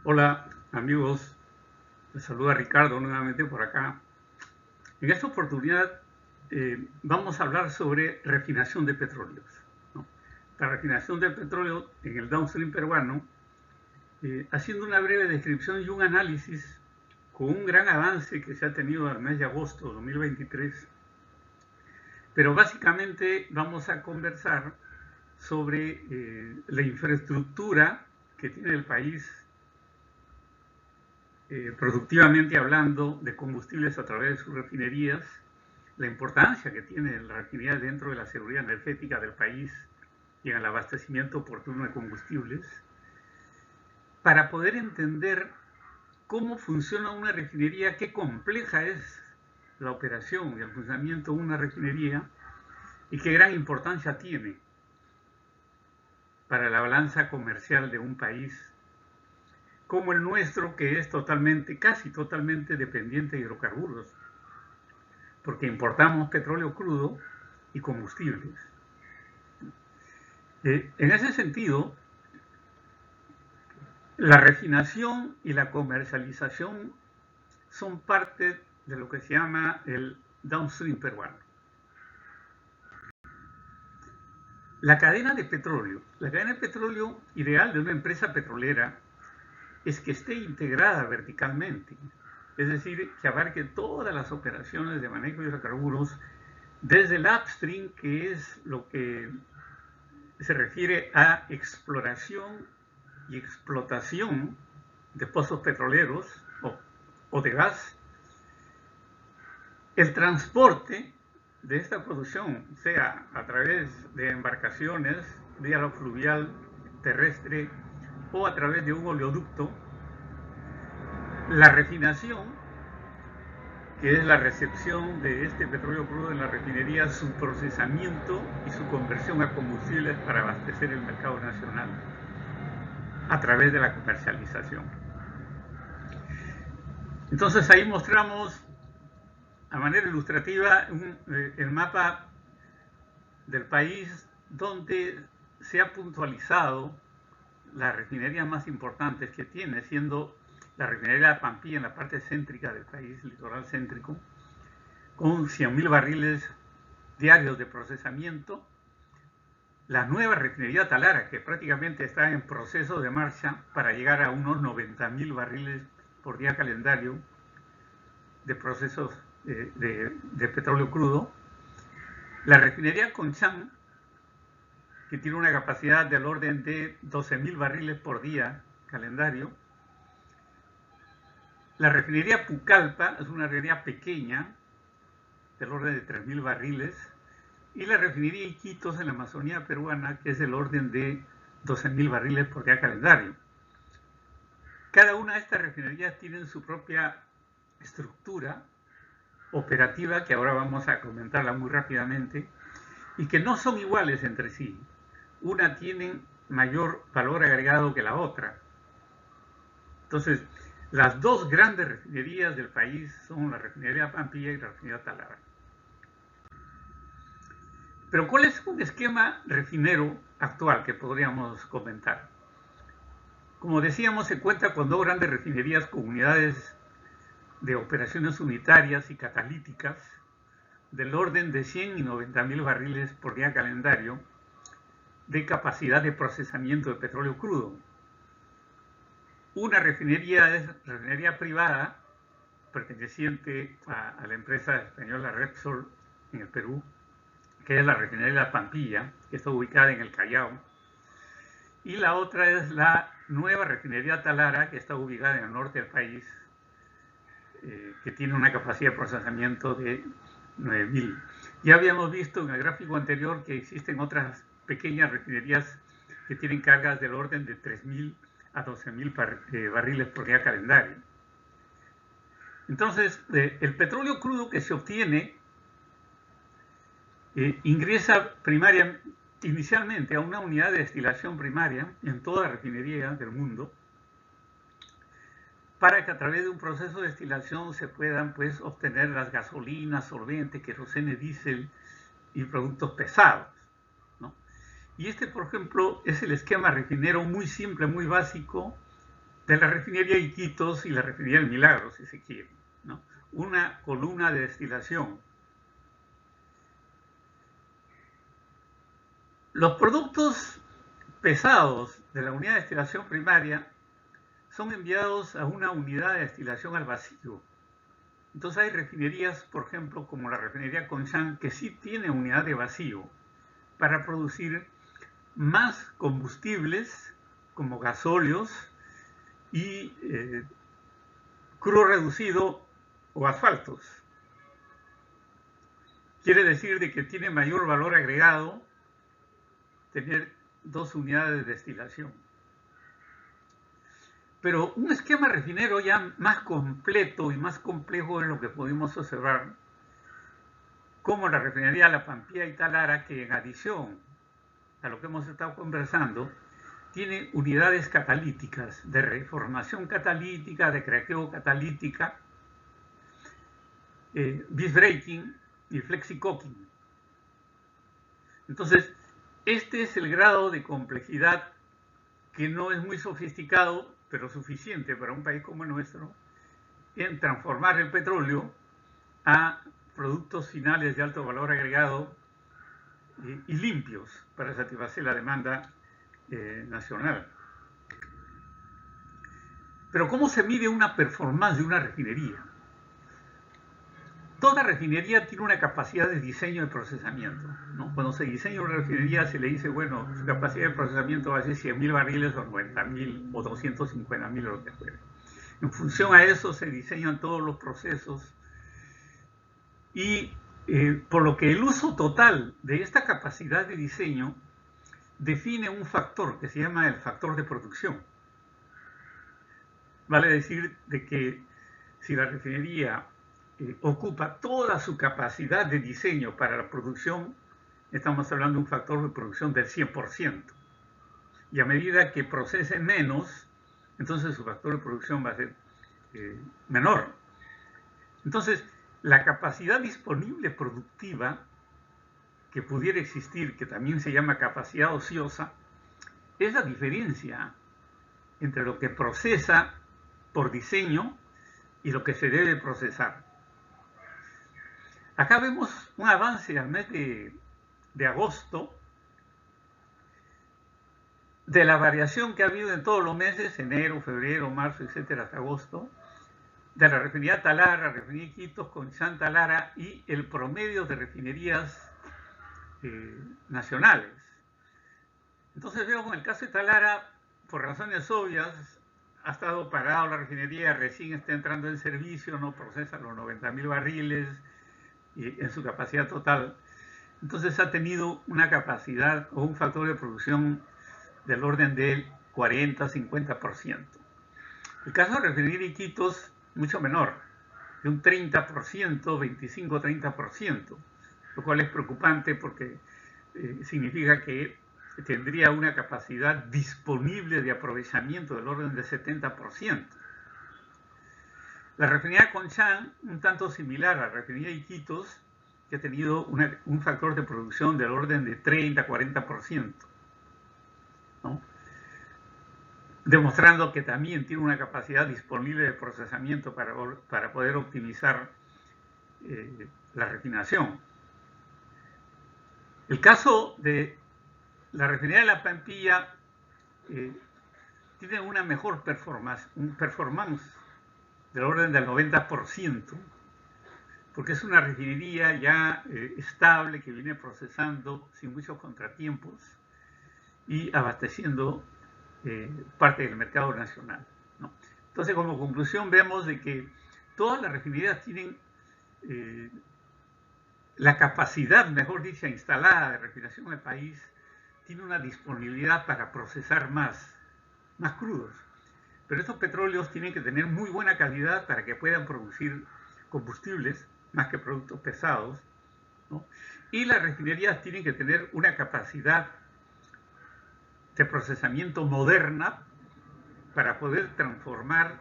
Hola amigos, les saluda Ricardo nuevamente por acá. En esta oportunidad vamos a hablar sobre refinación de petróleos, ¿no? La refinación de petróleo en el downstream peruano, haciendo una breve descripción y un análisis con un gran avance que se ha tenido al mes de agosto de 2023. Pero básicamente vamos a conversar sobre la infraestructura que tiene el país productivamente hablando de combustibles a través de sus refinerías, la importancia que tiene la refinería dentro de la seguridad energética del país y en el abastecimiento oportuno de combustibles, para poder entender cómo funciona una refinería, qué compleja es la operación y el funcionamiento de una refinería y qué gran importancia tiene para la balanza comercial de un país como el nuestro, que es casi totalmente dependiente de hidrocarburos, porque importamos petróleo crudo y combustibles. En ese sentido, la refinación y la comercialización son parte de lo que se llama el downstream peruano. La cadena de petróleo ideal de una empresa petrolera es que esté integrada verticalmente, es decir, que abarque todas las operaciones de manejo de hidrocarburos, desde el upstream, que es lo que se refiere a exploración y explotación de pozos petroleros o de gas, el transporte de esta producción, sea a través de embarcaciones, vía fluvial, terrestre o a través de un oleoducto, la refinación, que es la recepción de este petróleo crudo en la refinería, su procesamiento y su conversión a combustibles para abastecer el mercado nacional a través de la comercialización. Entonces ahí mostramos a manera ilustrativa el mapa del país donde se ha puntualizado las refinerías más importantes que tiene, siendo la refinería de Pampilla en la parte céntrica del país, litoral céntrico, con 100.000 barriles diarios de procesamiento. La nueva refinería Talara, que prácticamente está en proceso de marcha para llegar a unos 90.000 barriles por día calendario de procesos de petróleo crudo. La refinería Conchán, que tiene una capacidad del orden de 12.000 barriles por día calendario. La refinería Pucallpa es una refinería pequeña, del orden de 3.000 barriles. Y la refinería Iquitos en la Amazonía peruana, que es del orden de 12.000 barriles por día calendario. Cada una de estas refinerías tiene su propia estructura operativa, que ahora vamos a comentarla muy rápidamente, y que no son iguales entre sí. Una tiene mayor valor agregado que la otra. Entonces, las dos grandes refinerías del país son la refinería Pampilla y la refinería Talara. Pero ¿cuál es un esquema refinero actual que podríamos comentar? Como decíamos, se cuenta con dos grandes refinerías con unidades de operaciones unitarias y catalíticas del orden de 100 y 90.000 barriles por día calendario de capacidad de procesamiento de petróleo crudo. Una refinería es refinería privada perteneciente a la empresa española Repsol en el Perú, que es la refinería La Pampilla, que está ubicada en el Callao. Y la otra es la nueva refinería Talara, que está ubicada en el norte del país, que tiene una capacidad de procesamiento de 9.000. Ya habíamos visto en el gráfico anterior que existen otras pequeñas refinerías que tienen cargas del orden de 3.000 a 12.000 barriles por día calendario. Entonces, el petróleo crudo que se obtiene ingresa inicialmente a una unidad de destilación primaria en toda refinería del mundo, para que a través de un proceso de destilación se puedan pues obtener las gasolinas, solventes, querosene, diésel y productos pesados, ¿no? Y este, por ejemplo, es el esquema refinero muy simple, muy básico, de la refinería Iquitos y la refinería El Milagro, si se quiere, ¿no? Una columna de destilación. Los productos pesados de la unidad de destilación primaria son enviados a una unidad de destilación al vacío. Entonces hay refinerías, por ejemplo, como la refinería Conchán, que sí tiene unidad de vacío para producir más combustibles como gasóleos y crudo reducido o asfaltos. Quiere decir de que tiene mayor valor agregado tener dos unidades de destilación. Pero un esquema refinero ya más completo y más complejo es lo que pudimos observar, como la refinería La Pampilla y Talara, que en adición a lo que hemos estado conversando, tiene unidades catalíticas, de reformación catalítica, de craqueo catalítica, visbreaking y flexicocking. Entonces, este es el grado de complejidad que no es muy sofisticado, pero suficiente para un país como el nuestro, en transformar el petróleo a productos finales de alto valor agregado y limpios para satisfacer la demanda nacional. Pero ¿cómo se mide una performance de una refinería? Toda refinería tiene una capacidad de diseño y procesamiento, ¿no? Cuando se diseña una refinería se le dice, bueno, su capacidad de procesamiento va a ser 100.000 barriles o 90.000 o 250.000 o lo que fuera. En función a eso se diseñan todos los procesos y por lo que el uso total de esta capacidad de diseño define un factor que se llama el factor de producción. Vale decir de que si la refinería ocupa toda su capacidad de diseño para la producción, estamos hablando de un factor de producción del 100%. Y a medida que procese menos, entonces su factor de producción va a ser menor. Entonces, la capacidad disponible productiva que pudiera existir, que también se llama capacidad ociosa, es la diferencia entre lo que procesa por diseño y lo que se debe procesar. Acá vemos un avance al mes de agosto de la variación que ha habido en todos los meses, enero, febrero, marzo, etcétera, hasta agosto, de la refinería Talara, refinería Iquitos, Conchán, Talara y el promedio de refinerías nacionales. Entonces veo con el caso de Talara, por razones obvias, ha estado parado la refinería, recién está entrando en servicio, no procesa los 90.000 barriles en su capacidad total. Entonces ha tenido una capacidad o un factor de producción del orden del 40-50%. El caso de la refinería Iquitos, mucho menor, de un 30%, 25-30%, lo cual es preocupante porque significa que tendría una capacidad disponible de aprovechamiento del orden del 70%. La refinería Conchán, un tanto similar a la refinería Iquitos, que ha tenido un factor de producción del orden de 30-40%, ¿no? Demostrando que también tiene una capacidad disponible de procesamiento para poder optimizar la refinación. El caso de la refinería de La Pampilla tiene una mejor performance del orden del 90%, porque es una refinería ya estable que viene procesando sin muchos contratiempos y abasteciendo parte del mercado nacional, ¿no? Entonces, como conclusión, vemos de que todas las refinerías tienen la capacidad, mejor dicha, instalada de refinación del país, tiene una disponibilidad para procesar más crudos. Pero estos petróleos tienen que tener muy buena calidad para que puedan producir combustibles más que productos pesados, ¿no? Y las refinerías tienen que tener una capacidad de procesamiento moderna para poder transformar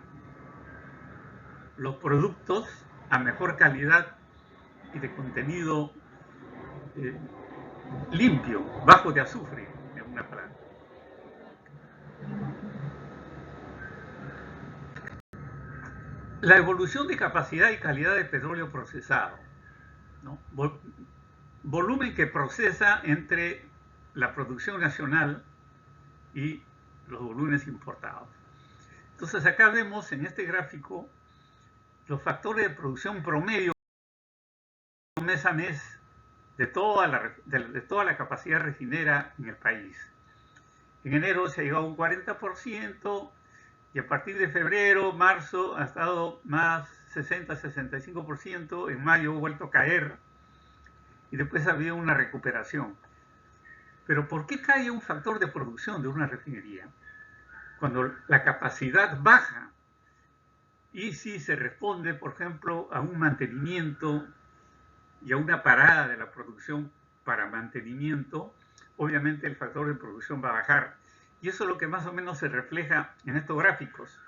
los productos a mejor calidad y de contenido limpio, bajo de azufre, en una palabra. La evolución de capacidad y calidad de petróleo procesado, ¿no? Volumen que procesa entre la producción nacional y los volúmenes importados. Entonces acá vemos en este gráfico los factores de producción promedio mes a mes de toda la capacidad refinera en el país. En enero se ha llegado a un 40% y a partir de febrero, marzo ha estado más 60-65%, en mayo ha vuelto a caer y después ha habido una recuperación. Pero ¿por qué cae un factor de producción de una refinería? Cuando la capacidad baja y si se responde, por ejemplo, a un mantenimiento y a una parada de la producción para mantenimiento, obviamente el factor de producción va a bajar. Y eso es lo que más o menos se refleja en estos gráficos.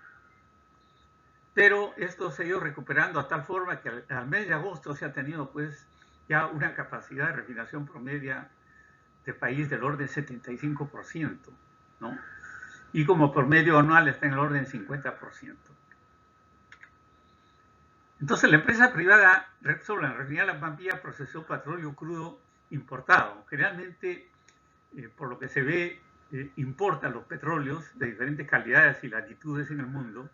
Pero esto se ha ido recuperando a tal forma que al mes de agosto se ha tenido pues ya una capacidad de refinación promedia de país del orden 75%, ¿no? Y como promedio anual está en el orden 50%. Entonces la empresa privada Repsol, en realidad La Pampilla, procesó petróleo crudo importado. Generalmente, por lo que se ve, importa los petróleos de diferentes calidades y latitudes en el mundo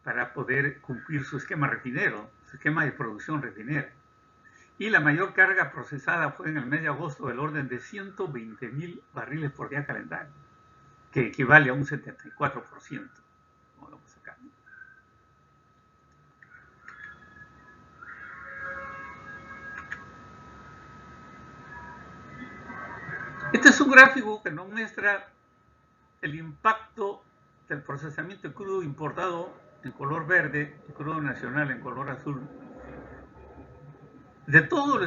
para poder cumplir su esquema refinero, su esquema de producción refinera. Y la mayor carga procesada fue en el mes de agosto del orden de 120.000 barriles por día calendario, que equivale a un 74%. Como lo vamos acá. Este es un gráfico que nos muestra el impacto del procesamiento de crudo importado en color verde y crudo nacional en color azul de todo el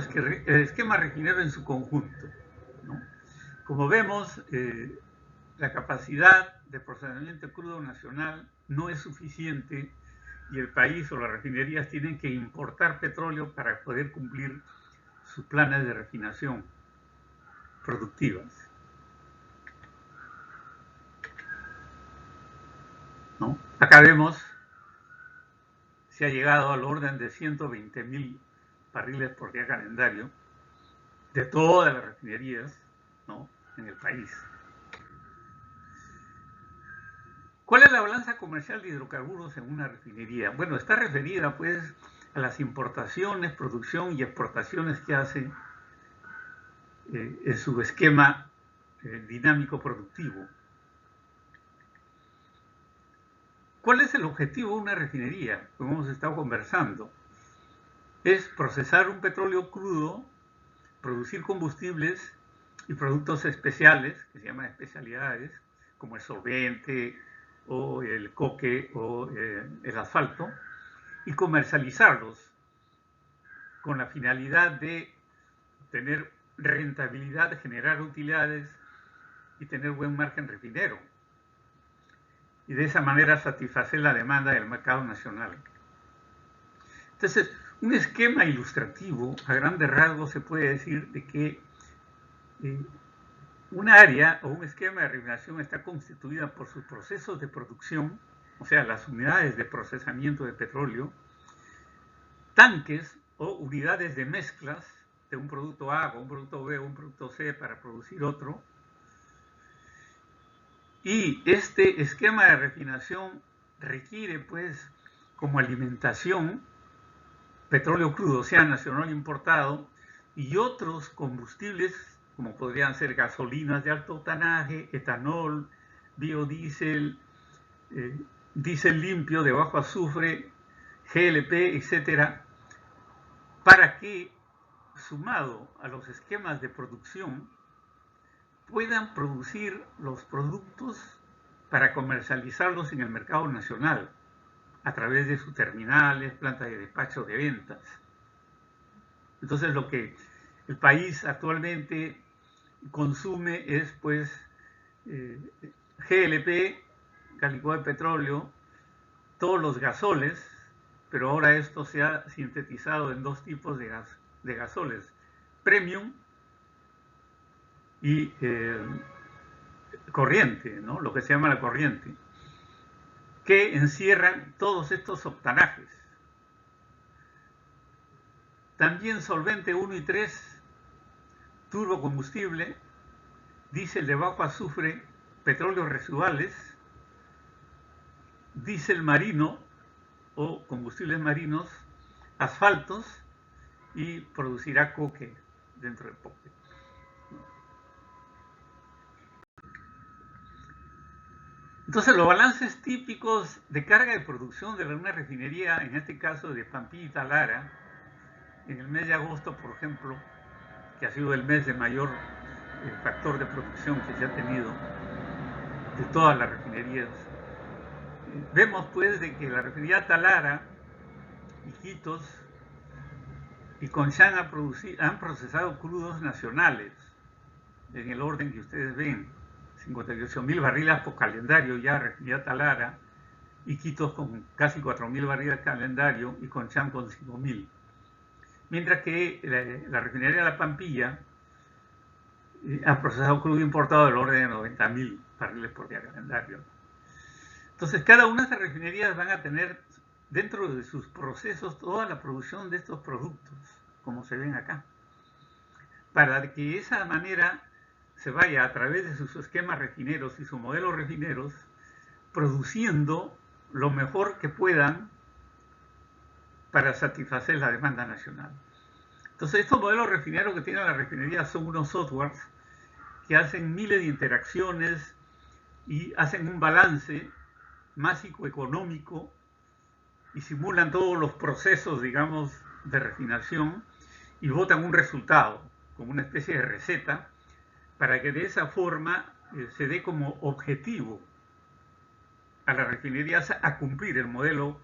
esquema refinero en su conjunto, ¿no? Como vemos, la capacidad de procesamiento de crudo nacional no es suficiente y el país o las refinerías tienen que importar petróleo para poder cumplir sus planes de refinación productivas, ¿no? Acá vemos se ha llegado al orden de 120.000 barriles por día calendario de todas las refinerías, ¿no?, en el país. ¿Cuál es la balanza comercial de hidrocarburos en una refinería? Bueno, está referida pues a las importaciones, producción y exportaciones que hace en su esquema dinámico productivo. ¿Cuál es el objetivo de una refinería? Como hemos estado conversando, es procesar un petróleo crudo, producir combustibles y productos especiales, que se llaman especialidades, como el solvente o el coque o el asfalto, y comercializarlos con la finalidad de tener rentabilidad, generar utilidades y tener buen margen refinero. Y de esa manera satisfacer la demanda del mercado nacional. Entonces, un esquema ilustrativo, a grandes rasgos, se puede decir de que un área o un esquema de refinación está constituida por sus procesos de producción, o sea, las unidades de procesamiento de petróleo, tanques o unidades de mezclas de un producto A o un producto B o un producto C para producir otro. Y este esquema de refinación requiere, pues, como alimentación, petróleo crudo, sea nacional importado, y otros combustibles, como podrían ser gasolinas de alto octanaje, etanol, biodiesel, diésel limpio de bajo azufre, GLP, etcétera, para que, sumado a los esquemas de producción, puedan producir los productos para comercializarlos en el mercado nacional a través de sus terminales, plantas de despacho de ventas. Entonces lo que el país actualmente consume es pues GLP, gas licuado de petróleo, todos los gasoles, pero ahora esto se ha sintetizado en dos tipos de gasoles, premium y corriente, ¿no?, lo que se llama la corriente, que encierran todos estos octanajes. También solvente 1 y 3, turbocombustible, diésel de bajo azufre, petróleos residuales, diésel marino o combustibles marinos, asfaltos, y producirá coque dentro del poque. Entonces, los balances típicos de carga de producción de una refinería, en este caso de Pampilla y Talara, en el mes de agosto, por ejemplo, que ha sido el mes de mayor factor de producción que se ha tenido de todas las refinerías, vemos pues de que la refinería Talara, Iquitos y Conchán han procesado crudos nacionales en el orden que ustedes ven: 58.000 barriles por calendario ya refinería Talara, Iquitos con casi 4.000 barriles calendario y Conchán con 5.000. Mientras que la refinería de La Pampilla ha procesado crudo importado del orden de 90.000 barriles por día calendario. Entonces, cada una de estas refinerías van a tener dentro de sus procesos toda la producción de estos productos, como se ven acá, para que de esa manera se vaya a través de sus esquemas refineros y sus modelos refineros produciendo lo mejor que puedan para satisfacer la demanda nacional. Entonces, estos modelos refineros que tienen la refinería son unos softwares que hacen miles de interacciones y hacen un balance másico-económico y simulan todos los procesos, digamos, de refinación y botan un resultado, como una especie de receta, para que de esa forma se dé como objetivo a las refinerías a cumplir el modelo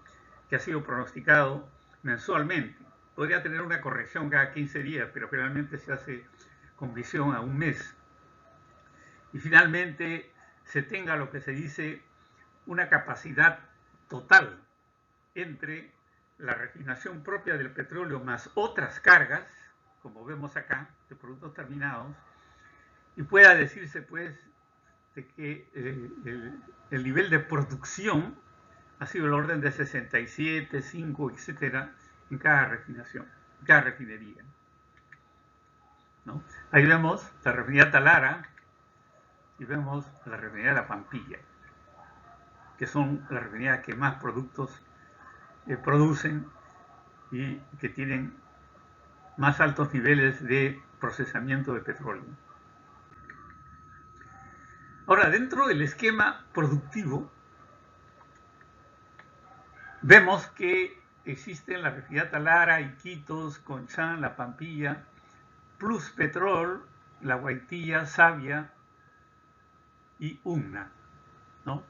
que ha sido pronosticado mensualmente. Podría tener una corrección cada 15 días, pero generalmente se hace con visión a un mes. Y finalmente se tenga lo que se dice una capacidad total entre la refinación propia del petróleo más otras cargas, como vemos acá, de productos terminados, y pueda decirse pues de que el nivel de producción ha sido el orden de 67, 5, etcétera, en cada refinación, en cada refinería, ¿no? Ahí vemos la refinería Talara y vemos la refinería de La Pampilla, que son las refinerías que más productos producen y que tienen más altos niveles de procesamiento de petróleo. Ahora, dentro del esquema productivo, vemos que existen la refinería Talara, Iquitos, Conchán, La Pampilla, Plus Petrol, La Guaitilla, Savia y UNA, ¿no?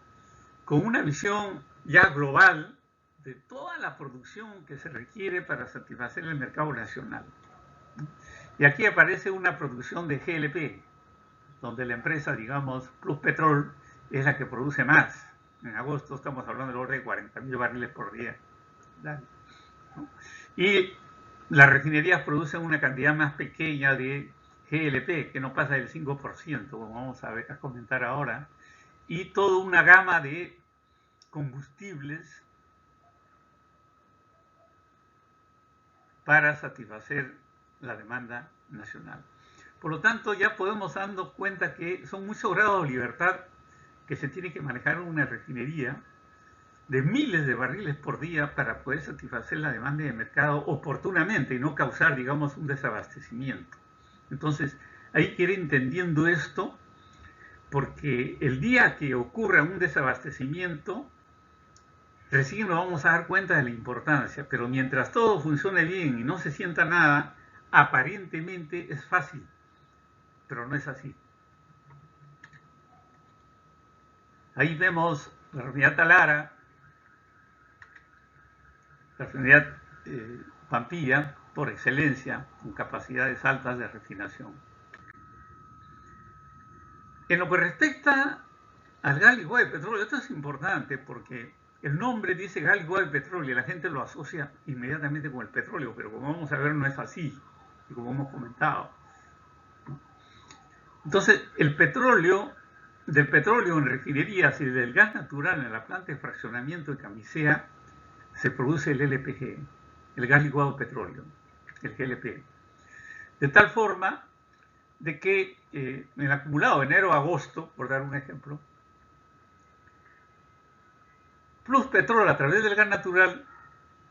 Con una visión ya global de toda la producción que se requiere para satisfacer el mercado nacional. Y aquí aparece una producción de GLP, donde la empresa, digamos, Plus Petrol, es la que produce más. En agosto estamos hablando del orden de 40.000 barriles por día. ¿No? Y las refinerías producen una cantidad más pequeña de GLP, que no pasa del 5%, como vamos a comentar ahora, y toda una gama de combustibles para satisfacer la demanda nacional. Por lo tanto, ya podemos darnos cuenta que son muchos grados de libertad que se tiene que manejar en una refinería de miles de barriles por día para poder satisfacer la demanda de mercado oportunamente y no causar, digamos, un desabastecimiento. Entonces, hay que ir entendiendo esto, porque el día que ocurra un desabastecimiento, recién nos vamos a dar cuenta de la importancia, pero mientras todo funcione bien y no se sienta nada, aparentemente es fácil, pero no es así. Ahí vemos la refinería Talara, la refinería Pampilla, por excelencia, con capacidades altas de refinación. En lo que respecta al gas licuado de petróleo, esto es importante porque el nombre dice gas licuado de petróleo y la gente lo asocia inmediatamente con el petróleo, pero como vamos a ver no es así, como hemos comentado. Entonces, el petróleo del petróleo en refinerías y del gas natural en la planta de fraccionamiento de Camisea se produce el LPG, el gas licuado de petróleo, el GLP. De tal forma de que en el acumulado de enero a agosto, por dar un ejemplo, Plus Petrol a través del gas natural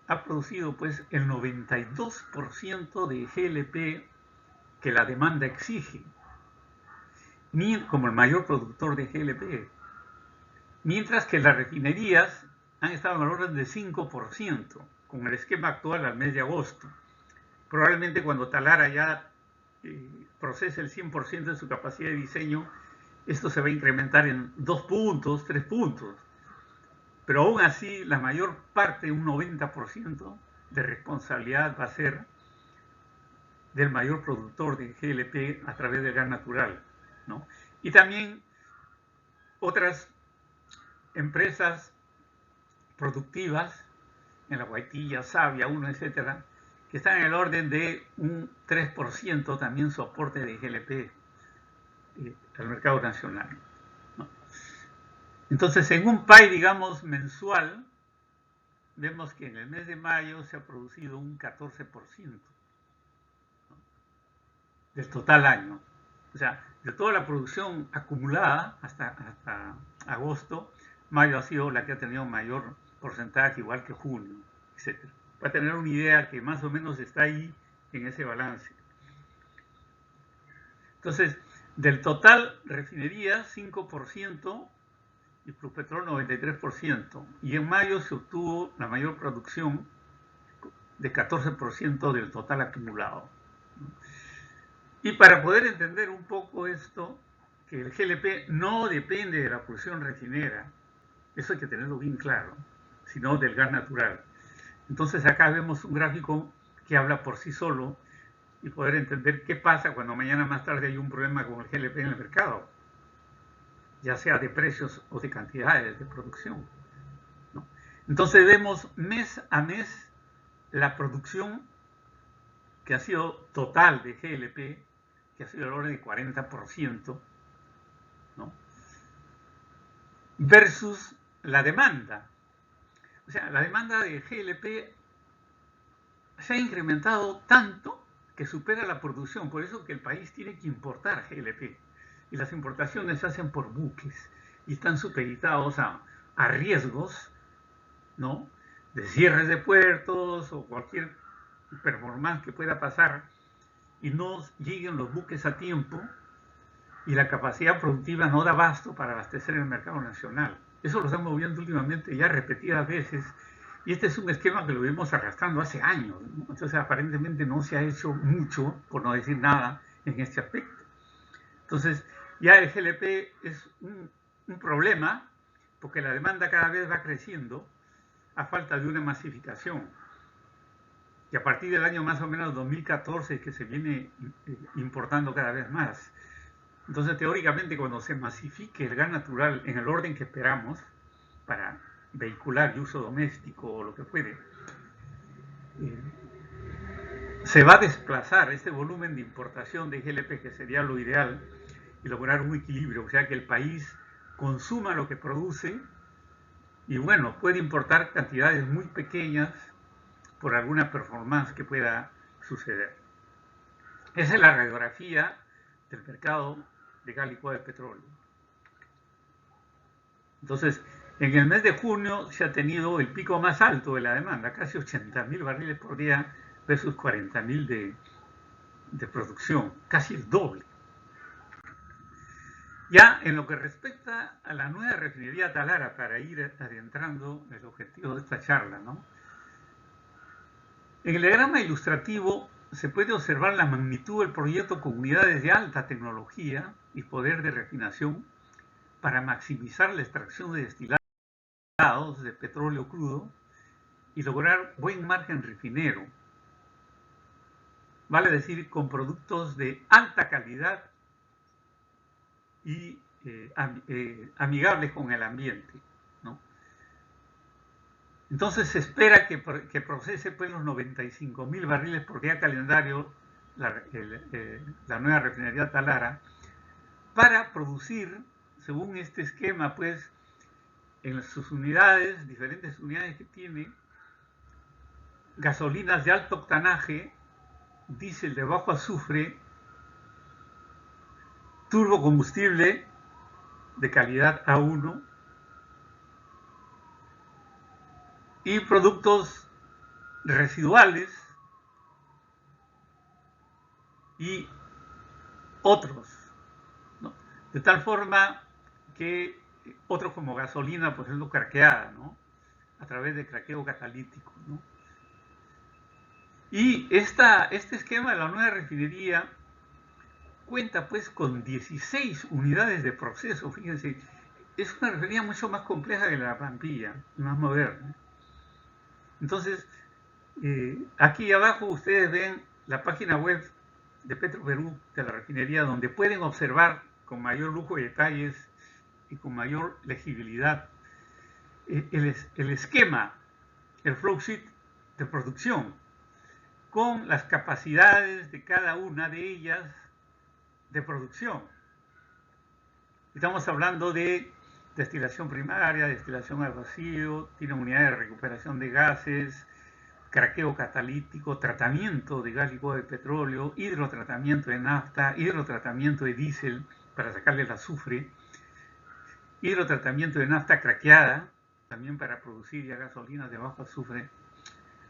ha producido pues el 92% de GLP que la demanda exige, como el mayor productor de GLP, mientras que las refinerías han estado en el orden de 5%, con el esquema actual al mes de agosto. Probablemente cuando Talara ya procese el 100% de su capacidad de diseño, esto se va a incrementar en 2 puntos, 3 puntos. Pero aún así, la mayor parte, un 90% de responsabilidad va a ser del mayor productor de GLP a través del gas natural, ¿no? Y también otras empresas productivas, en la Guaitilla, Savia, Uno, etcétera, que están en el orden de un 3% también su aporte de GLP al mercado nacional, ¿no? Entonces, en un PAI, digamos, mensual, vemos que en el mes de mayo se ha producido un 14%, ¿no?, del total año. O sea, de toda la producción acumulada hasta agosto, mayo ha sido la que ha tenido mayor porcentaje, igual que junio, etc. Para tener una idea que más o menos está ahí en ese balance. Entonces, del total refinería, 5%, y Pluspetrol 93%. Y en mayo se obtuvo la mayor producción de 14% del total acumulado. Y para poder entender un poco esto, que el GLP no depende de la producción refinera, eso hay que tenerlo bien claro, sino del gas natural. Entonces acá vemos un gráfico que habla por sí solo y poder entender qué pasa cuando mañana más tarde hay un problema con el GLP en el mercado, ya sea de precios o de cantidades de producción, ¿no? Entonces vemos mes a mes la producción que ha sido total de GLP, que ha sido el orden de 40%, ¿no?, versus la demanda. O sea, la demanda de GLP se ha incrementado tanto que supera la producción. Por eso que el país tiene que importar GLP. Y las importaciones se hacen por buques y están supeditados a riesgos, ¿no?, de cierres de puertos o cualquier performance que pueda pasar y no lleguen los buques a tiempo y la capacidad productiva no da abasto para abastecer el mercado nacional. Eso lo estamos viendo últimamente ya repetidas veces, y este es un esquema que lo vimos arrastrando hace años, ¿no? Entonces aparentemente no se ha hecho mucho, por no decir nada, en este aspecto. Entonces ya el GLP es un problema, porque la demanda cada vez va creciendo a falta de una masificación. Y a partir del año más o menos 2014 que se viene importando cada vez más. Entonces, teóricamente, cuando se masifique el gas natural en el orden que esperamos, para vehicular y uso doméstico o lo que fuere, se va a desplazar este volumen de importación de GLP, que sería lo ideal, y lograr un equilibrio, o sea, que el país consuma lo que produce y, bueno, puede importar cantidades muy pequeñas por alguna performance que pueda suceder. Esa es la radiografía del mercado de gas licuado de petróleo. Entonces, en el mes de junio se ha tenido el pico más alto de la demanda, casi 80.000 barriles por día versus 40.000 de producción, casi el doble. Ya en lo que respecta a la nueva refinería Talara, para ir adentrando el objetivo de esta charla, ¿no?, en el diagrama ilustrativo se puede observar la magnitud del proyecto con unidades de alta tecnología y poder de refinación para maximizar la extracción de destilados de petróleo crudo y lograr buen margen refinero. Vale decir, con productos de alta calidad y amigables con el ambiente, ¿no? Entonces se espera que procese pues los 95.000 barriles por día calendario la nueva refinería Talara, para producir según este esquema, pues, en sus unidades, diferentes unidades que tiene, gasolinas de alto octanaje, diésel de bajo azufre, turbocombustible de calidad A1 y productos residuales y otros, ¿no? De tal forma que otros como gasolina, por ejemplo, craqueada, ¿no? A través de craqueo catalítico, ¿no? Y este esquema de la nueva refinería cuenta pues con 16 unidades de proceso, fíjense, es una refinería mucho más compleja que la Pampilla, más moderna. Entonces, aquí abajo ustedes ven la página web de Petroperú, de la refinería, donde pueden observar con mayor lujo de detalles y con mayor legibilidad el esquema, el flowsheet de producción, con las capacidades de cada una de ellas de producción. Estamos hablando de destilación primaria, destilación al vacío, tiene unidades de recuperación de gases, craqueo catalítico, tratamiento de gas licuado de petróleo, hidrotratamiento de nafta, hidrotratamiento de diésel para sacarle el azufre, hidrotratamiento de nafta craqueada, también para producir ya gasolinas de bajo azufre,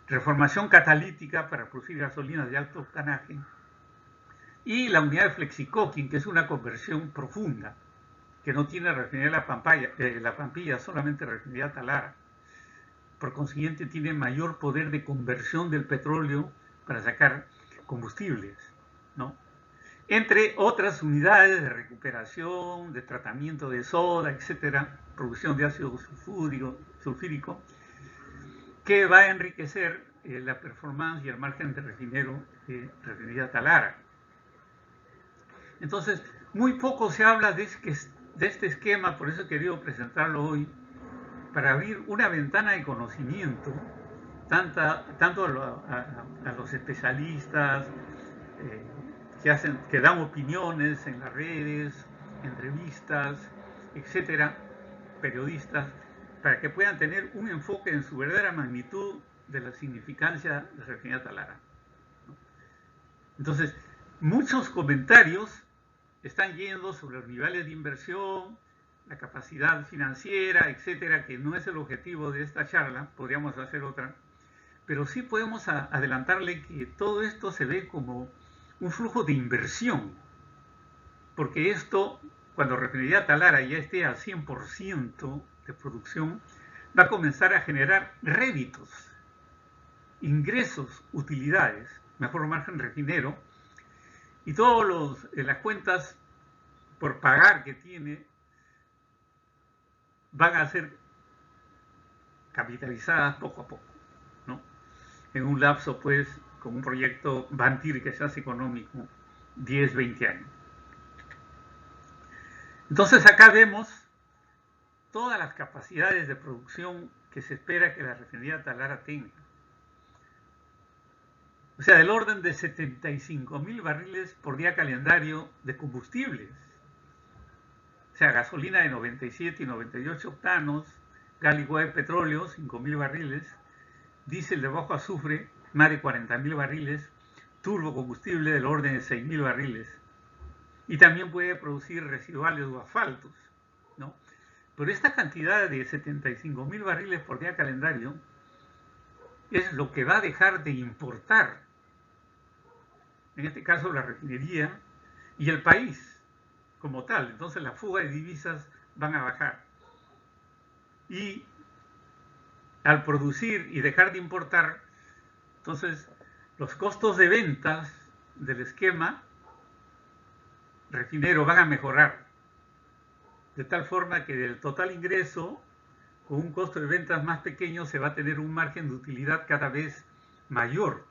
reformación catalítica para producir gasolinas de alto octanaje, y la unidad de flexicoking, que es una conversión profunda, que no tiene refinería La Pampilla, solamente refinería Talara. Por consiguiente, tiene mayor poder de conversión del petróleo para sacar combustibles, ¿no? Entre otras unidades de recuperación, de tratamiento de soda, etcétera, producción de ácido sulfúrico, que va a enriquecer la performance y el margen de refinero de refinería Talara. Entonces, muy poco se habla de este esquema, por eso he querido presentarlo hoy, para abrir una ventana de conocimiento, tanto a los especialistas que dan opiniones en las redes, entrevistas, etcétera, periodistas, para que puedan tener un enfoque en su verdadera magnitud de la significancia de la refinería Talara. Entonces, muchos comentarios están yendo sobre los niveles de inversión, la capacidad financiera, etcétera, que no es el objetivo de esta charla, podríamos hacer otra, pero sí podemos adelantarle que todo esto se ve como un flujo de inversión, porque esto, cuando Refinería Talara ya esté al 100% de producción, va a comenzar a generar réditos, ingresos, utilidades, mejor margen refinero, y todas las cuentas por pagar que tiene van a ser capitalizadas poco a poco, ¿no? En un lapso, pues, con un proyecto Bantir que se hace económico, 10, 20 años. Entonces acá vemos todas las capacidades de producción que se espera que la refinería Talara tenga. O sea, del orden de 75.000 barriles por día calendario de combustibles. O sea, gasolina de 97 y 98 octanos, gas licuado de petróleo, 5.000 barriles, diésel de bajo azufre, más de 40.000 barriles, turbocombustible del orden de 6.000 barriles. Y también puede producir residuales o asfaltos, ¿no? Pero esta cantidad de 75.000 barriles por día calendario es lo que va a dejar de importar, en este caso la refinería y el país como tal. Entonces la fuga de divisas van a bajar. Y al producir y dejar de importar, entonces los costos de ventas del esquema refinero van a mejorar, de tal forma que del total ingreso, con un costo de ventas más pequeño, se va a tener un margen de utilidad cada vez mayor,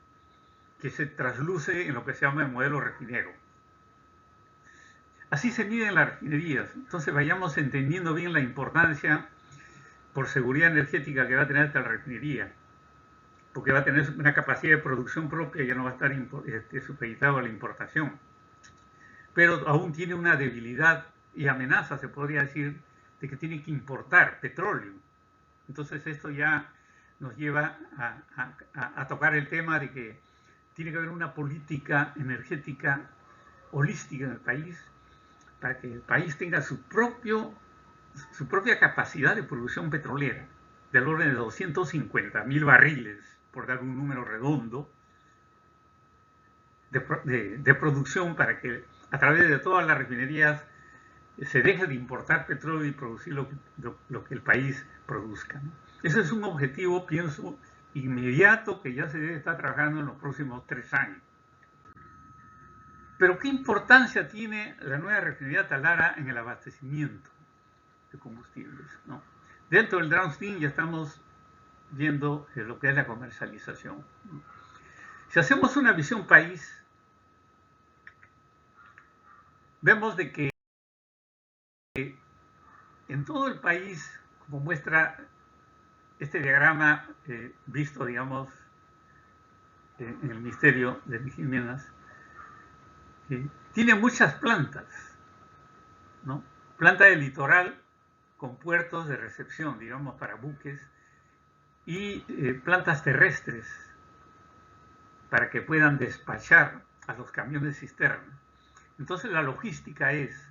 que se trasluce en lo que se llama el modelo refinero. Así se miden las refinerías. Entonces vayamos entendiendo bien la importancia por seguridad energética que va a tener esta refinería, porque va a tener una capacidad de producción propia y ya no va a estar supeditado a la importación. Pero aún tiene una debilidad y amenaza, se podría decir, de que tiene que importar petróleo. Entonces esto ya nos lleva a tocar el tema de que tiene que haber una política energética holística en el país para que el país tenga su propia capacidad de producción petrolera, del orden de 250.000 barriles, por dar un número redondo, de producción para que a través de todas las refinerías se deje de importar petróleo y producir lo que el país produzca, ¿no? Ese es un objetivo, pienso, inmediato que ya se debe estar trabajando en los próximos 3 años. Pero ¿qué importancia tiene la nueva refinería Talara en el abastecimiento de combustibles, ¿no? Dentro del downstream ya estamos viendo lo que es la comercialización. Si hacemos una visión país, vemos de que en todo el país, como muestra este diagrama visto, digamos, en el Ministerio de Minas, tiene muchas plantas, ¿no? Planta del litoral con puertos de recepción, digamos, para buques, y plantas terrestres para que puedan despachar a los camiones cisterna. Entonces la logística es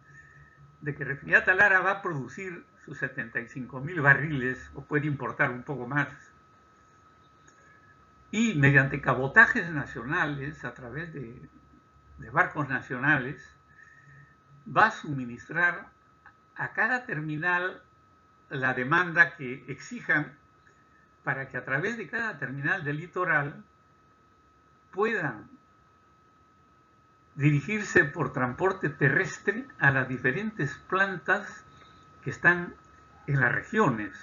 de que Refinería Talara va a producir sus 75.000 barriles, o puede importar un poco más, y mediante cabotajes nacionales, a través de barcos nacionales, va a suministrar a cada terminal la demanda que exijan para que a través de cada terminal del litoral puedan dirigirse por transporte terrestre a las diferentes plantas que están en las regiones.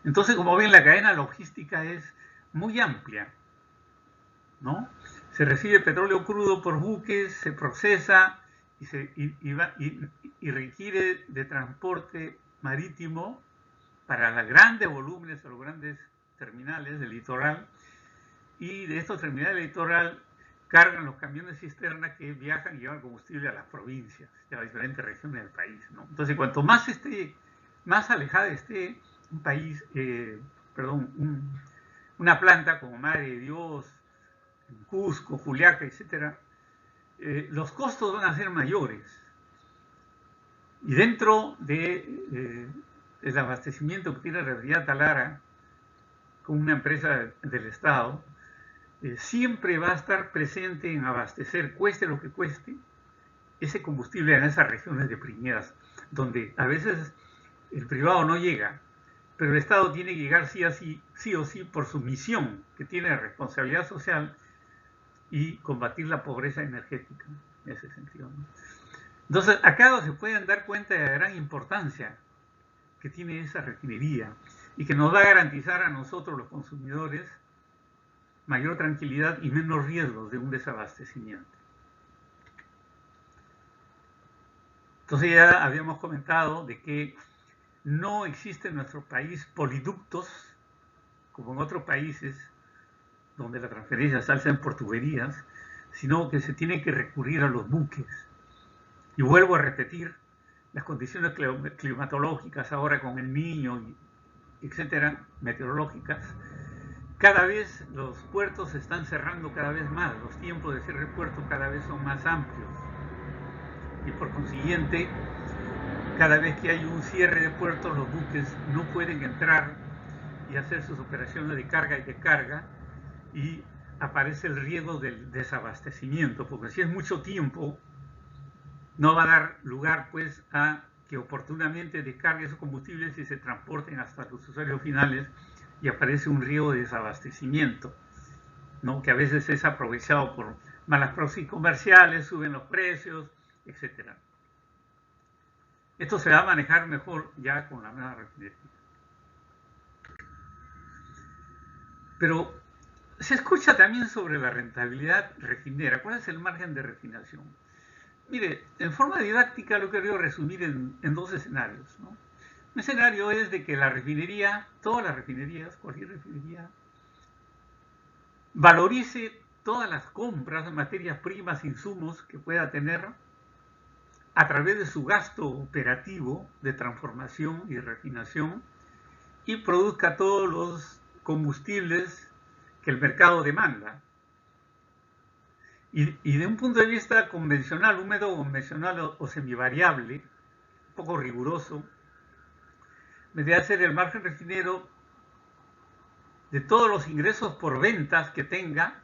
Entonces, como ven, la cadena logística es muy amplia, ¿no? Se recibe petróleo crudo por buques, se procesa y requiere de transporte marítimo para los grandes volúmenes o los grandes terminales del litoral, y de estos terminales del litoral cargan los camiones cisterna que viajan y llevan combustible a las provincias, a las diferentes regiones del país, ¿no? Entonces, cuanto más alejada esté un país, una planta como Madre de Dios, Cusco, Juliaca, etcétera, los costos van a ser mayores. Y dentro del abastecimiento que tiene Refinería Talara, como una empresa del Estado, siempre va a estar presente en abastecer, cueste lo que cueste, ese combustible en esas regiones deprimidas, donde a veces el privado no llega, pero el Estado tiene que llegar sí o sí por su misión, que tiene responsabilidad social y combatir la pobreza energética, en ese sentido, ¿no? Entonces, acá se pueden dar cuenta de la gran importancia que tiene esa refinería y que nos va a garantizar a nosotros, los consumidores, mayor tranquilidad y menos riesgos de un desabastecimiento. Entonces ya habíamos comentado de que no existe en nuestro país poliductos, como en otros países, donde la transferencia se alza por tuberías, sino que se tiene que recurrir a los buques. Y vuelvo a repetir, las condiciones climatológicas ahora con el Niño, etcétera, meteorológicas, cada vez los puertos se están cerrando cada vez más, los tiempos de cierre de puertos cada vez son más amplios. Y por consiguiente, cada vez que hay un cierre de puertos, los buques no pueden entrar y hacer sus operaciones de carga y descarga, y aparece el riesgo del desabastecimiento, porque si es mucho tiempo, no va a dar lugar pues a que oportunamente descargue esos combustibles y se transporten hasta los usuarios finales, y aparece un riesgo de desabastecimiento, ¿no? Que a veces es aprovechado por malas praxis comerciales, suben los precios, etc. Esto se va a manejar mejor ya con la nueva refinería. Pero se escucha también sobre la rentabilidad refinera. ¿Cuál es el margen de refinación? Mire, en forma didáctica lo he querido resumir en 2 escenarios, ¿no? Un escenario es de que la refinería, todas las refinerías, cualquier refinería, valorice todas las compras de materias primas, insumos que pueda tener a través de su gasto operativo de transformación y refinación y produzca todos los combustibles que el mercado demanda. Y de un punto de vista convencional, un método convencional o semivariable, un poco riguroso, vendría a ser el margen refinero de todos los ingresos por ventas que tenga,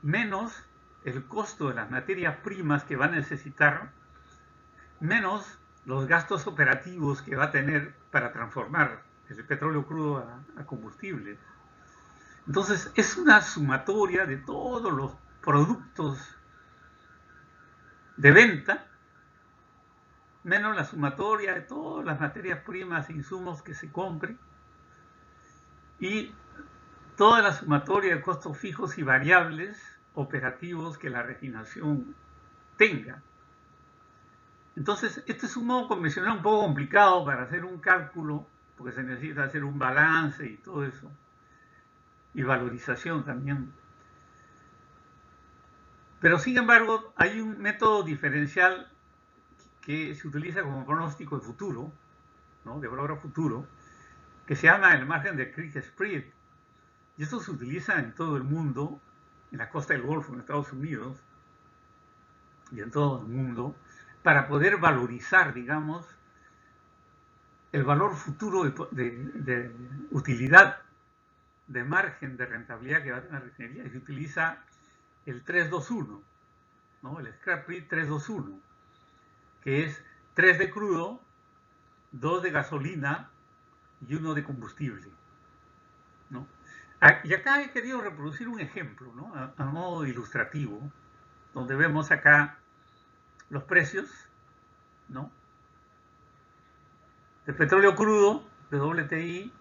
menos el costo de las materias primas que va a necesitar, menos los gastos operativos que va a tener para transformar el petróleo crudo a combustible. Entonces es una sumatoria de todos los productos de venta, menos la sumatoria de todas las materias primas e insumos que se compren, y toda la sumatoria de costos fijos y variables operativos que la refinación tenga. Entonces, este es un modo convencional un poco complicado para hacer un cálculo, porque se necesita hacer un balance y todo eso, y valorización también. Pero sin embargo, hay un método diferencial que se utiliza como pronóstico de futuro, ¿no? De valor a futuro, que se llama el margen de Krieg-Spread. Y esto se utiliza en todo el mundo, en la costa del Golfo, en Estados Unidos, y en todo el mundo, para poder valorizar, digamos, el valor futuro de utilidad, de margen de rentabilidad que va a tener la refinería. Y se utiliza el 3-2-1, ¿no? El scrap rate 3-2-1, que es 3 de crudo, 2 de gasolina y 1 de combustible, ¿no? Y acá he querido reproducir un ejemplo, ¿no? A modo ilustrativo, donde vemos acá los precios, ¿no? Del petróleo crudo, de WTI,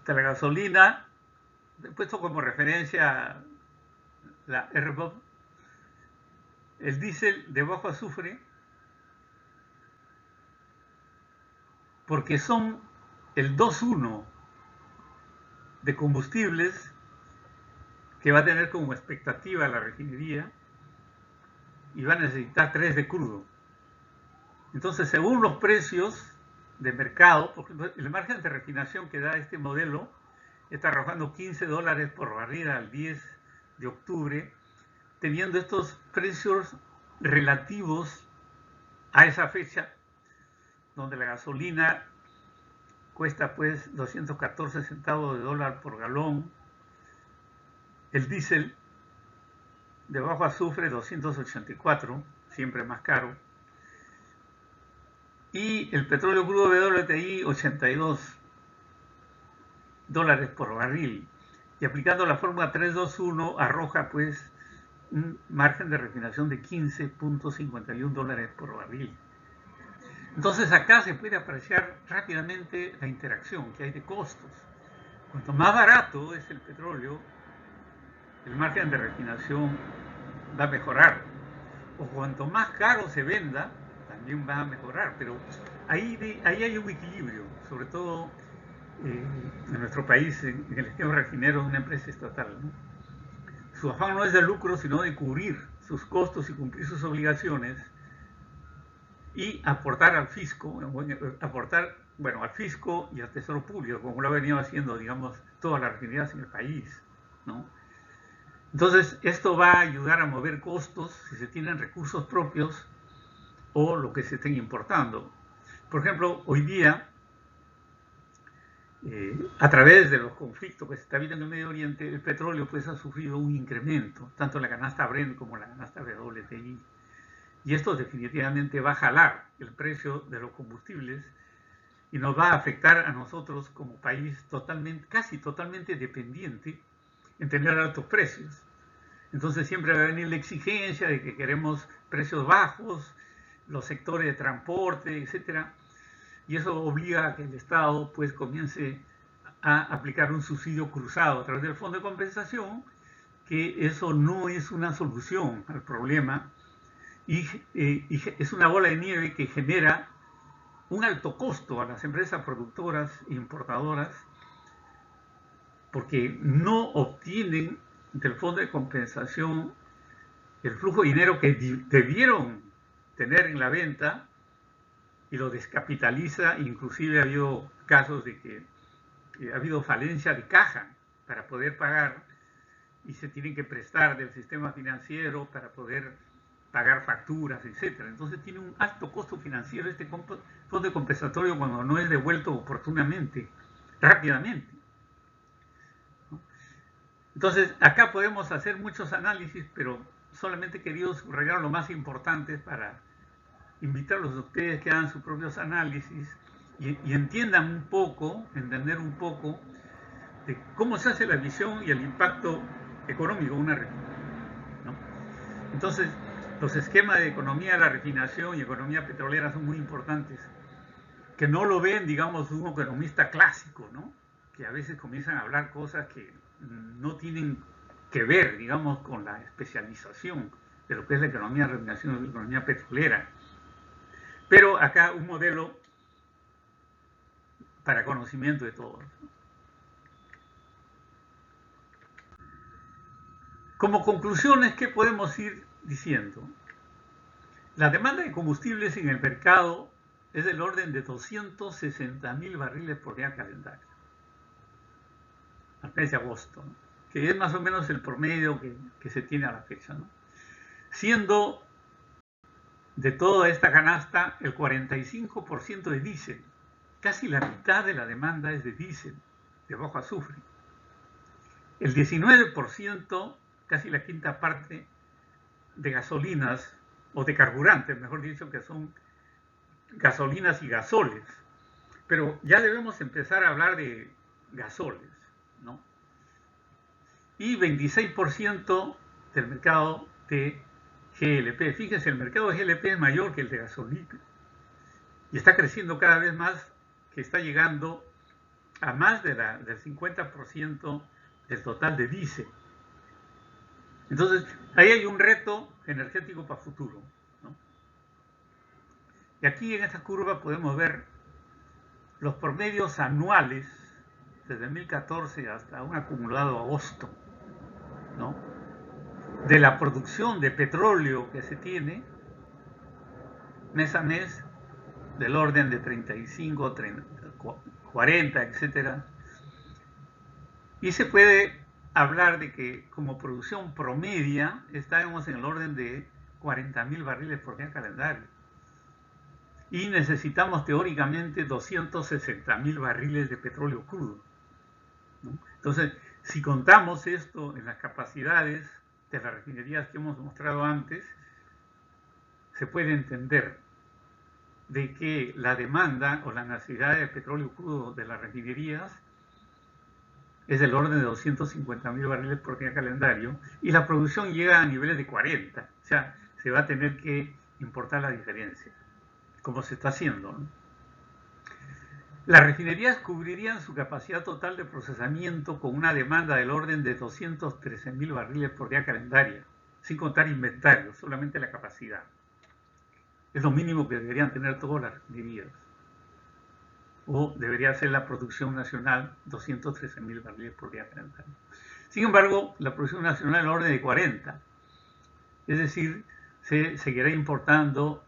de la gasolina, he puesto como referencia la RBOB, el diésel de bajo azufre, porque son el 2-1 de combustibles que va a tener como expectativa la refinería y va a necesitar 3 de crudo. Entonces, según los precios de mercado, por ejemplo, el margen de refinación que da este modelo está arrojando $15 por barril al 10 de octubre, teniendo estos precios relativos a esa fecha, donde la gasolina cuesta pues 214 centavos de dólar por galón, el diésel de bajo azufre 284, siempre más caro, y el petróleo crudo WTI 82 dólares por barril. Y aplicando la fórmula 321 arroja pues un margen de refinación de 15.51 dólares por barril. Entonces acá se puede apreciar rápidamente la interacción que hay de costos. Cuanto más barato es el petróleo, el margen de refinación va a mejorar. O cuanto más caro se venda, también va a mejorar. Pero ahí hay un equilibrio, sobre todo en nuestro país, en el esquema refinero de una empresa estatal, ¿no? Su afán no es de lucro, sino de cubrir sus costos y cumplir sus obligaciones y aportar al fisco, al fisco y al tesoro público, como lo ha venido haciendo, digamos, todas las refinerías en el país, ¿no? Entonces, esto va a ayudar a mover costos si se tienen recursos propios o lo que se estén importando. Por ejemplo, hoy día, a través de los conflictos que se está viendo en el Medio Oriente, el petróleo pues ha sufrido un incremento, tanto en la canasta Brent como en la canasta WTI. Y esto definitivamente va a jalar el precio de los combustibles y nos va a afectar a nosotros como país casi totalmente dependiente en tener altos precios. Entonces siempre va a venir la exigencia de que queremos precios bajos, los sectores de transporte, etcétera, y eso obliga a que el Estado pues comience a aplicar un subsidio cruzado a través del fondo de compensación, que eso no es una solución al problema y es una bola de nieve que genera un alto costo a las empresas productoras e importadoras porque no obtienen del fondo de compensación el flujo de dinero que debieron sostener en la venta y lo descapitaliza. Inclusive ha habido casos de que ha habido falencia de caja para poder pagar y se tienen que prestar del sistema financiero para poder pagar facturas, etcétera. Entonces tiene un alto costo financiero este fondo compensatorio cuando no es devuelto oportunamente, rápidamente. Entonces acá podemos hacer muchos análisis, pero solamente he querido subrayar lo más importante para invitarlos a ustedes que hagan sus propios análisis y entiendan un poco, entender un poco de cómo se hace la visión y el impacto económico de una refinería, ¿no? Entonces, los esquemas de economía de la refinación y economía petrolera son muy importantes, que no lo ven, digamos, un economista clásico, ¿no? Que a veces comienzan a hablar cosas que no tienen que ver, digamos, con la especialización de lo que es la economía de refinación y la economía petrolera. Pero acá un modelo para conocimiento de todos. Como conclusiones, ¿qué podemos ir diciendo? La demanda de combustibles en el mercado es del orden de 260.000 barriles por día calendario, al mes de agosto, ¿no? Que es más o menos el promedio que se tiene a la fecha, ¿no? Siendo de toda esta canasta el 45% de diésel. Casi la mitad de la demanda es de diésel, de bajo azufre. El 19%, casi la quinta parte, de gasolinas, o de carburantes, mejor dicho, que son gasolinas y gasoles. Pero ya debemos empezar a hablar de gasoles, ¿no? Y 26% del mercado de GLP. Fíjense, el mercado de GLP es mayor que el de gasolina. Y está creciendo cada vez más, que está llegando a más del 50% del total de diésel. Entonces, ahí hay un reto energético para futuro, ¿no? Y aquí en esta curva podemos ver los promedios anuales desde 2014 hasta un acumulado agosto, ¿no? De la producción de petróleo que se tiene mes a mes, del orden de 35, 30, 40, etcétera. Y se puede hablar de que como producción promedia estamos en el orden de 40.000 barriles por día calendario. Y necesitamos teóricamente 260.000 barriles de petróleo crudo, ¿no? Entonces, si contamos esto en las capacidades de las refinerías que hemos mostrado antes, se puede entender de que la demanda o la necesidad de petróleo crudo de las refinerías es del orden de 250.000 barriles por día calendario y la producción llega a niveles de 40. O sea, se va a tener que importar la diferencia, como se está haciendo, ¿no? Las refinerías cubrirían su capacidad total de procesamiento con una demanda del orden de 213.000 barriles por día calendario, sin contar inventarios, solamente la capacidad. Es lo mínimo que deberían tener todas las refinerías. O debería ser la producción nacional 213.000 barriles por día calendario. Sin embargo, la producción nacional es el orden de 40. Es decir, se seguirá importando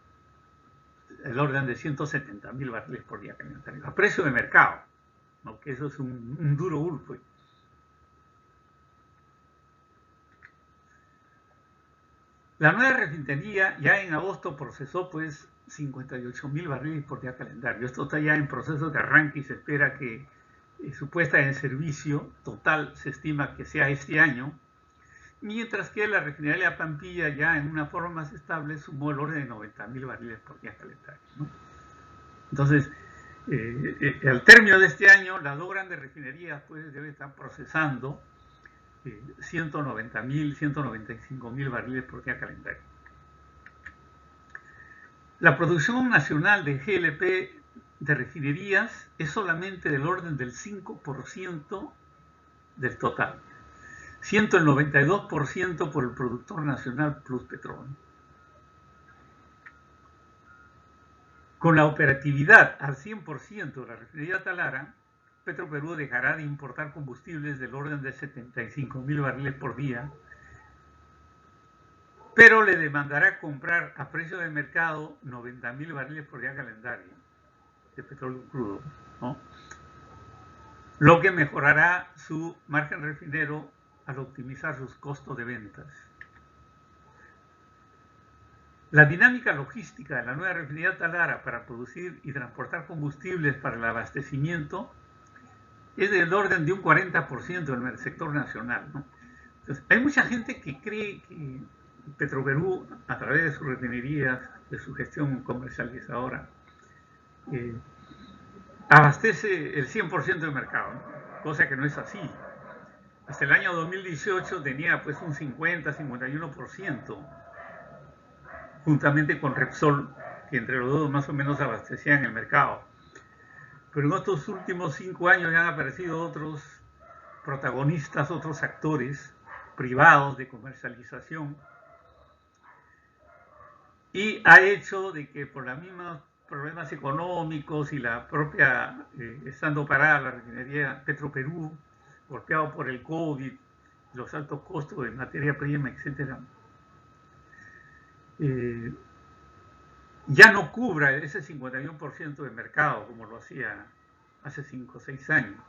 el orden de 170.000 barriles por día calendario, a precio de mercado, ¿no? Que eso es un duro golpe. La nueva refinería ya en agosto procesó pues 58.000 barriles por día calendario. Esto está ya en proceso de arranque y se espera que su puesta en servicio total se estima que sea este año, mientras que la refinería de Pampilla ya en una forma más estable sumó el orden de 90.000 barriles por día calendario, ¿no? Entonces, al término de este año, las dos grandes refinerías pues deben estar procesando 190.000, 195.000 barriles por día calendario. La producción nacional de GLP de refinerías es solamente del orden del 5% del total, siendo el 92% por el productor nacional Plus Petrol. Con la operatividad al 100% de la refinería Talara, Petroperú dejará de importar combustibles del orden de 75.000 barriles por día pero le demandará comprar a precio de mercado 90.000 barriles por día calendario de petróleo crudo, ¿no? Lo que mejorará su margen refinero al optimizar sus costos de ventas. La dinámica logística de la nueva refinería Talara para producir y transportar combustibles para el abastecimiento es del orden de un 40% en el sector nacional, ¿no? Entonces, hay mucha gente que cree que Petroperú, a través de sus refinerías, de su gestión comercializadora, abastece el 100% del mercado, ¿no? Cosa que no es así. Hasta el año 2018 tenía pues un 50-51%, juntamente con Repsol, que entre los dos más o menos abastecían el mercado. Pero en estos últimos 5 años ya han aparecido otros protagonistas, otros actores privados de comercialización, y ha hecho de que por los mismos problemas económicos y la propia, estando parada la refinería Petroperú, golpeado por el COVID, los altos costos de materia prima, etc., ya no cubra ese 51% de mercado como lo hacía hace 5 o 6 años,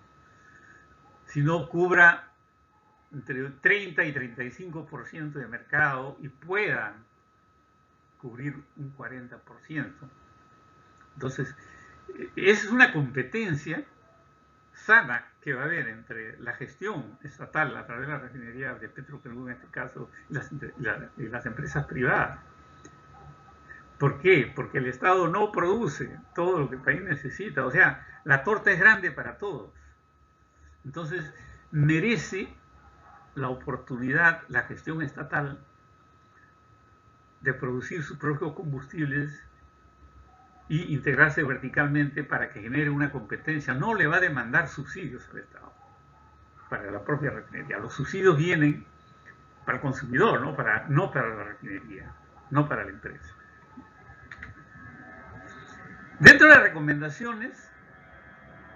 sino cubra entre 30 y 35% de mercado y pueda cubrir un 40%. Entonces, es una competencia sana que va a haber entre la gestión estatal a través de la refinería de Petroperú, en este caso, y las empresas privadas. ¿Por qué? Porque el Estado no produce todo lo que el país necesita. O sea, la torta es grande para todos. Entonces, merece la oportunidad, la gestión estatal, de producir sus propios combustibles y integrarse verticalmente para que genere una competencia. No le va a demandar subsidios al Estado para la propia refinería. Los subsidios vienen para el consumidor, no para la refinería, no para la empresa. Dentro de las recomendaciones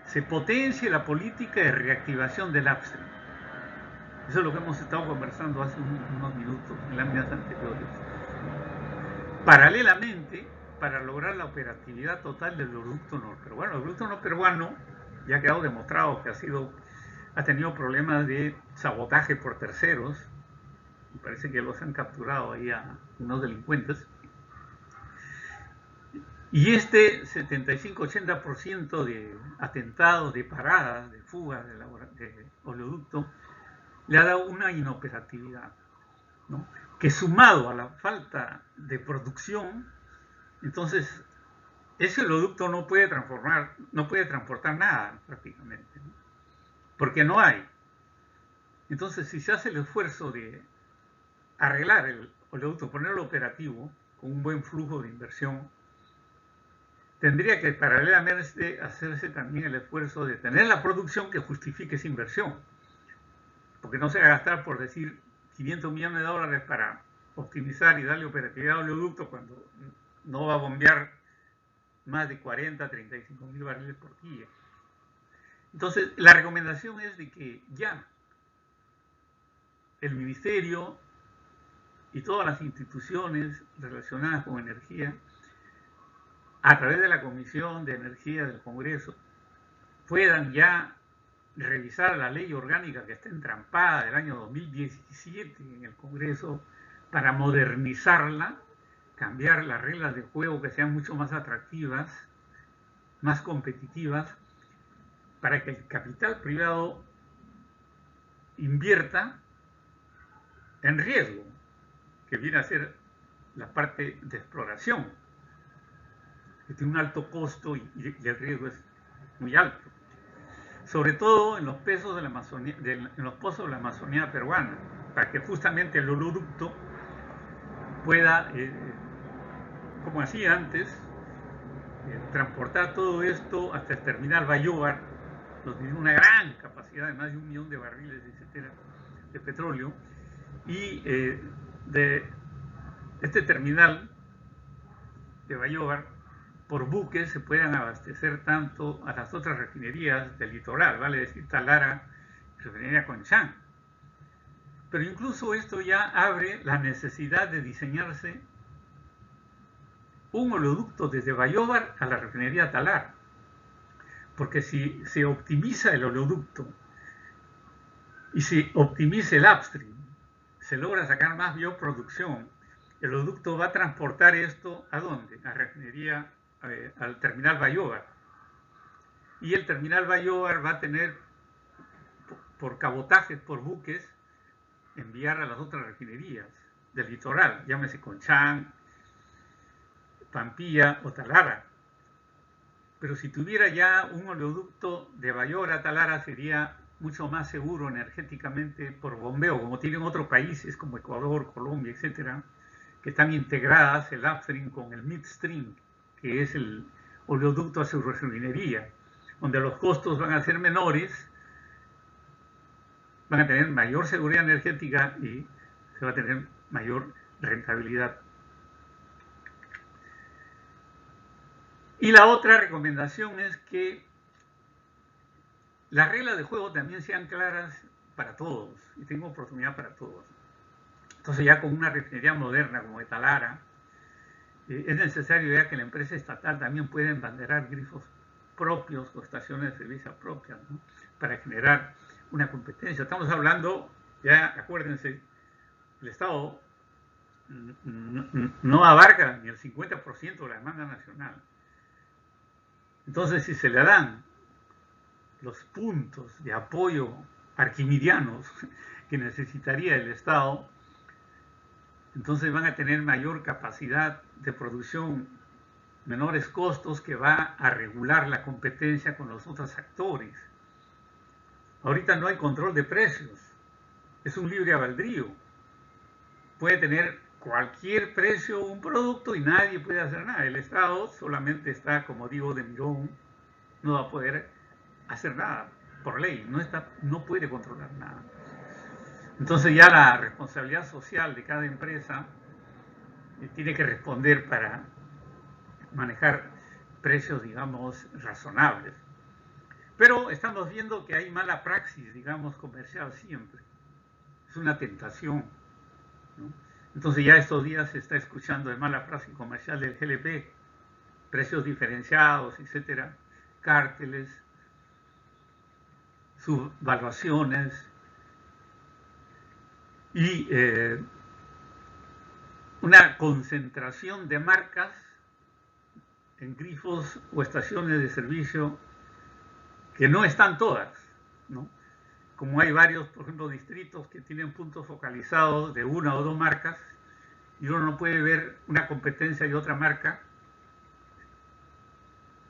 se potencia la política de reactivación del upstream. Eso es lo que hemos estado conversando hace unos minutos en las líneas anteriores. Paralelamente, para lograr la operatividad total del oleoducto norperuano. El oleoducto norperuano ya ha quedado demostrado que ha tenido problemas de sabotaje por terceros. Me parece que los han capturado ahí a unos delincuentes. Y este 75-80% de atentados, de paradas, de fugas de oleoducto, le ha dado una inoperatividad, ¿no? Que sumado a la falta de producción, entonces ese oleoducto no puede transportar nada prácticamente, ¿no? Porque no hay. Entonces, si se hace el esfuerzo de arreglar el oleoducto, ponerlo operativo, con un buen flujo de inversión, tendría que paralelamente hacerse también el esfuerzo de tener la producción que justifique esa inversión. Porque no se va a gastar, por decir, $500 millones para optimizar y darle operatividad al oleoducto cuando no va a bombear más de 35.000 barriles por día. Entonces, la recomendación es de que ya el Ministerio y todas las instituciones relacionadas con energía, a través de la Comisión de Energía del Congreso, puedan ya revisar la ley orgánica que está entrampada del año 2017 en el Congreso para modernizarla, cambiar las reglas de juego que sean mucho más atractivas, más competitivas, para que el capital privado invierta en riesgo, que viene a ser la parte de exploración, que tiene un alto costo y el riesgo es muy alto, sobre todo en los pozos de la Amazonía peruana, para que justamente el oleoducto pueda, como hacía antes, transportar todo esto hasta el terminal Bayóvar, donde tiene una gran capacidad de más de 1 millón de barriles, etcétera, de petróleo, y de este terminal de Bayóvar, por buques se puedan abastecer tanto a las otras refinerías del litoral, vale decir Talara, refinería Conchán. Pero incluso esto ya abre la necesidad de diseñarse un oleoducto desde Bayóvar a la refinería Talar. Porque si se optimiza el oleoducto y se optimiza el upstream, se logra sacar más bioproducción, el oleoducto va a transportar esto ¿a dónde? A refinería, al terminal Bayóvar. Y el terminal Bayóvar va a tener, por cabotajes, por buques, enviar a las otras refinerías del litoral, llámese Conchán, Pampilla o Talara. Pero si tuviera ya un oleoducto de Bayóvar a Talara sería mucho más seguro energéticamente por bombeo, como tienen otros países como Ecuador, Colombia, etcétera, que están integradas el upstream con el midstream, que es el oleoducto a su refinería, donde los costos van a ser menores, van a tener mayor seguridad energética y se va a tener mayor rentabilidad. Y la otra recomendación es que las reglas de juego también sean claras para todos y tengan oportunidad para todos. Entonces ya con una refinería moderna como de Talara, es necesario ya que la empresa estatal también pueda embanderar grifos propios o estaciones de servicio propias, ¿no? Para generar una competencia. Estamos hablando, ya acuérdense, el Estado no abarca ni el 50% de la demanda nacional. Entonces, si se le dan los puntos de apoyo arquimidianos que necesitaría el Estado, entonces van a tener mayor capacidad de producción, menores costos, que va a regular la competencia con los otros actores. Ahorita no hay control de precios, es un libre albedrío. Puede tener cualquier precio un producto y nadie puede hacer nada. El Estado solamente está, como digo, de mirón, no va a poder hacer nada por ley, no puede controlar nada. Entonces ya la responsabilidad social de cada empresa tiene que responder para manejar precios, digamos, razonables. Pero estamos viendo que hay mala praxis, digamos, comercial siempre. Es una tentación, ¿no? Entonces ya estos días se está escuchando de mala praxis comercial del GLP, precios diferenciados, etcétera, cárteles, subvaluaciones y una concentración de marcas en grifos o estaciones de servicio que no están todas, ¿no? Como hay varios, por ejemplo, distritos que tienen puntos focalizados de una o dos marcas y uno no puede ver una competencia de otra marca,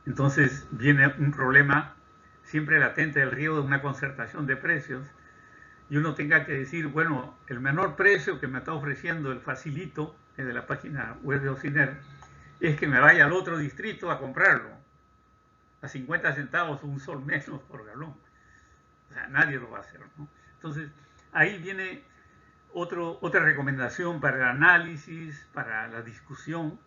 entonces viene un problema siempre latente del riesgo de una concertación de precios y uno tenga que decir, bueno, el menor precio que me está ofreciendo el facilito de la página web de Ociner es que me vaya al otro distrito a comprarlo a 50 centavos, un sol menos por galón. O sea, nadie lo va a hacer, ¿no? Entonces, ahí viene otra recomendación para el análisis, para la discusión,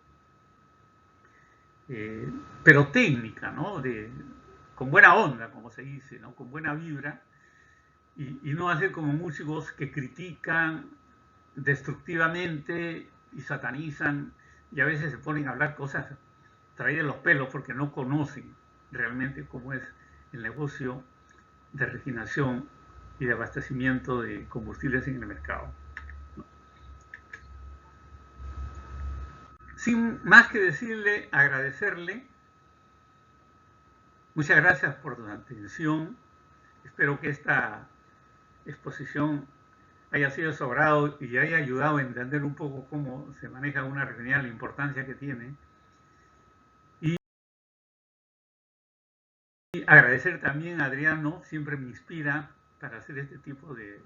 pero técnica, ¿no? Con buena onda, como se dice, ¿no? Con buena vibra, y no hacer como músicos que critican destructivamente y satanizan, y a veces se ponen a hablar cosas traídas de los pelos porque no conocen realmente cómo es el negocio de refinación y de abastecimiento de combustibles en el mercado. Sin más que decirle, agradecerle. Muchas gracias por tu atención. Espero que esta exposición haya sido de su agrado y haya ayudado a entender un poco cómo se maneja una refinería, la importancia que tiene. Y agradecer también a Adriano, siempre me inspira para hacer este tipo de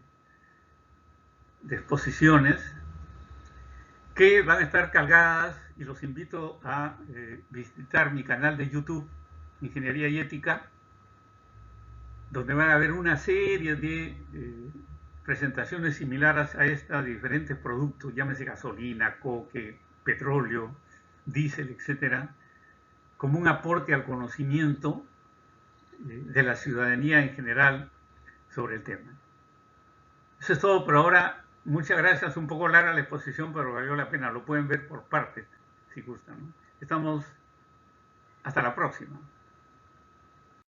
exposiciones que van a estar cargadas, y los invito a visitar mi canal de YouTube, Ingeniería y Ética, donde van a ver una serie de presentaciones similares a esta de diferentes productos, llámese gasolina, coque, petróleo, diésel, etcétera, como un aporte al conocimiento de la ciudadanía en general sobre el tema. Eso es todo por ahora. Muchas gracias. Un poco larga la exposición, pero valió la pena. Lo pueden ver por partes, si gustan, ¿no? Estamos hasta la próxima.